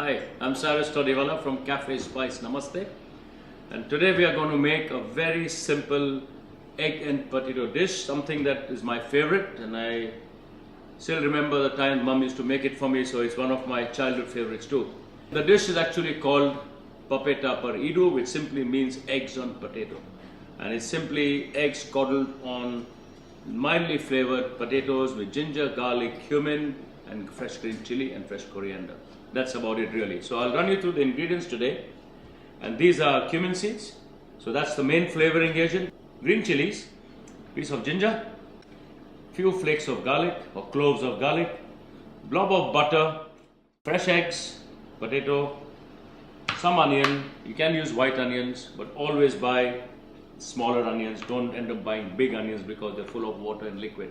Hi, I'm Cyrus Todiwala from Cafe Spice. Namaste. And today we are going to make a very simple egg and potato dish, something that is my favorite, and I still remember the time mum used to make it for me, so it's one of my childhood favorites too. The dish is actually called papeta per idu, which simply means eggs on potato. And it's simply eggs coddled on mildly flavored potatoes with ginger, garlic, cumin, and fresh green chili and fresh coriander. That's about it really. So I'll run you through the ingredients today. And these are cumin seeds. So that's the main flavoring agent. Green chilies, piece of ginger, few flakes of garlic or cloves of garlic, blob of butter, fresh eggs, potato, some onion. You can use white onions, but always buy smaller onions. Don't end up buying big onions because they're full of water and liquid.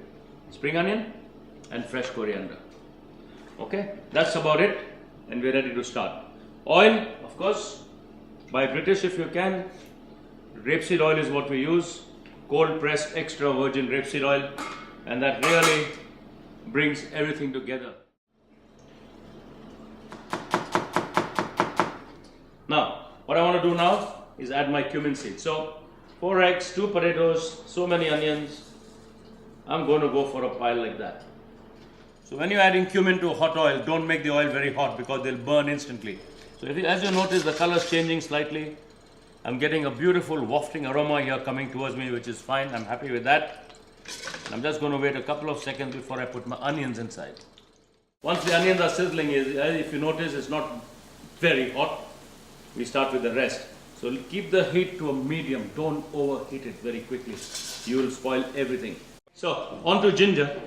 Spring onion and fresh coriander. Okay, that's about it, and we're ready to start. Oil, of course, buy British if you can. Rapeseed oil is what we use, cold pressed extra virgin rapeseed oil, and that really brings everything together. Now, what I want to do now is add my cumin seeds. So, 4 eggs, 2 potatoes, so many onions. I'm going to go for a pile like that. So when you're adding cumin to hot oil, don't make the oil very hot because they'll burn instantly. So as you notice, the color is changing slightly. I'm getting a beautiful wafting aroma here coming towards me, which is fine. I'm happy with that. I'm just going to wait a couple of seconds before I put my onions inside. Once the onions are sizzling, if you notice, it's not very hot. We start with the rest. So keep the heat to a medium. Don't overheat it very quickly. You will spoil everything. So on to ginger.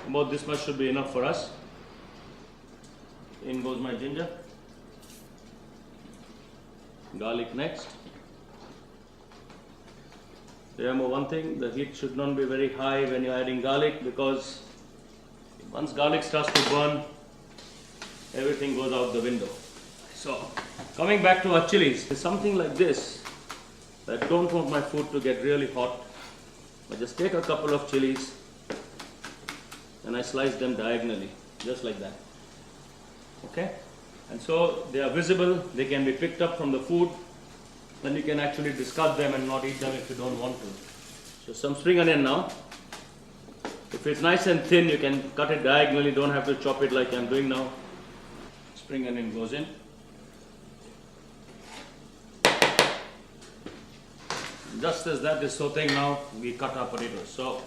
About this much should be enough for us. In goes my ginger. Garlic next. Remember one thing, the heat should not be very high when you're adding garlic, because once garlic starts to burn, everything goes out the window. So coming back to our chilies, it's something like this. I don't want my food to get really hot. I just take a couple of chilies and I slice them diagonally, just like that. Okay? And so they are visible, they can be picked up from the food, then you can actually discard them and not eat them if you don't want to. So some spring onion now. If it's nice and thin, you can cut it diagonally, don't have to chop it like I'm doing now. Spring onion goes in. Just as that is sauteing now, we cut our potatoes. So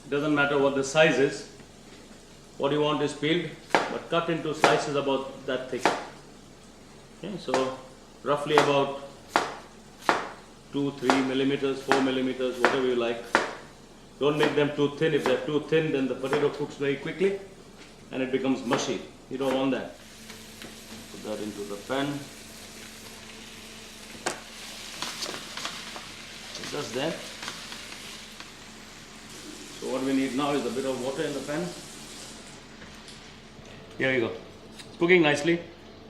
it doesn't matter what the size is. What you want is peeled, but cut into slices about that thick. Okay, so roughly about 2, 3 millimeters, 4 millimeters, whatever you like. Don't make them too thin. If they're too thin, then the potato cooks very quickly and it becomes mushy. You don't want that. Put that into the pan. Just there. So what we need now is a bit of water in the pan. Here we go. It's cooking nicely.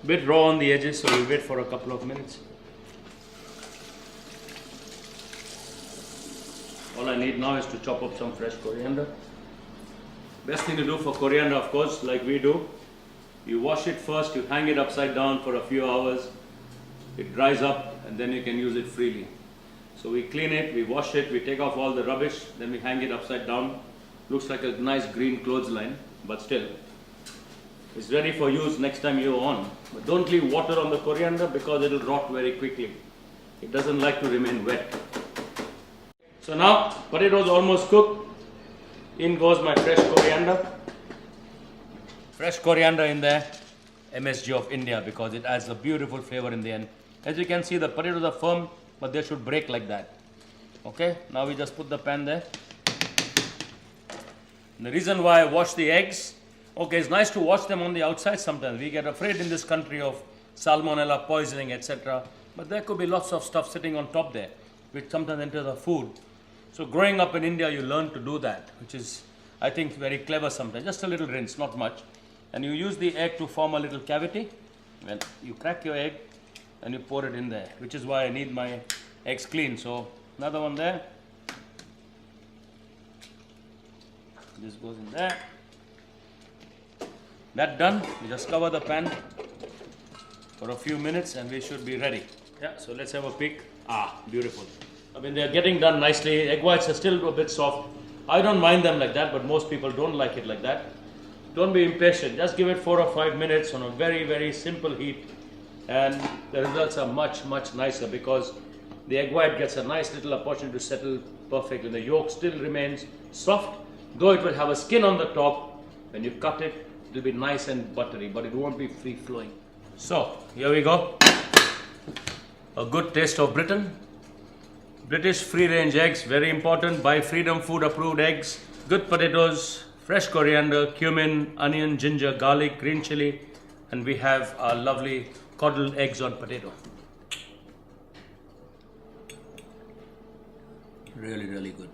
Bit raw on the edges, so we'll wait for a couple of minutes. All I need now is to chop up some fresh coriander. Best thing to do for coriander, of course, like we do, you wash it first, you hang it upside down for a few hours. It dries up and then you can use it freely. So we clean it, we wash it, we take off all the rubbish, then we hang it upside down. Looks like a nice green clothesline, but still, it's ready for use next time you're on. But don't leave water on the coriander because it will rot very quickly. It doesn't like to remain wet. So now, potatoes almost cooked. In goes my fresh coriander. Fresh coriander in there, MSG of India, because it adds a beautiful flavor in the end. As you can see, the potatoes are firm, but they should break like that. Okay, now we just put the pan there. And the reason why I wash the eggs, okay, it's nice to wash them on the outside sometimes. We get afraid in this country of salmonella poisoning, etc. But there could be lots of stuff sitting on top there, which sometimes enters the food. So growing up in India, you learn to do that, which is, I think, very clever sometimes. Just a little rinse, not much. And you use the egg to form a little cavity. When you crack your egg, and you pour it in there, which is why I need my eggs clean. So another one there. This goes in there. That done, we just cover the pan for a few minutes and we should be ready. Yeah, so let's have a peek. Ah, beautiful. I mean, they're getting done nicely. Egg whites are still a bit soft. I don't mind them like that, but most people don't like it like that. Don't be impatient. Just give it 4 or 5 minutes on a very, very simple heat, and the results are much, much nicer because the egg white gets a nice little opportunity to settle perfectly. The yolk still remains soft, though it will have a skin on the top. When you cut it, it will be nice and buttery, but it won't be free flowing. So, here we go. A good taste of Britain. British free range eggs, very important. Buy Freedom Food approved eggs. Good potatoes, fresh coriander, cumin, onion, ginger, garlic, green chili, and we have our lovely coddled eggs on potato. Really, really good.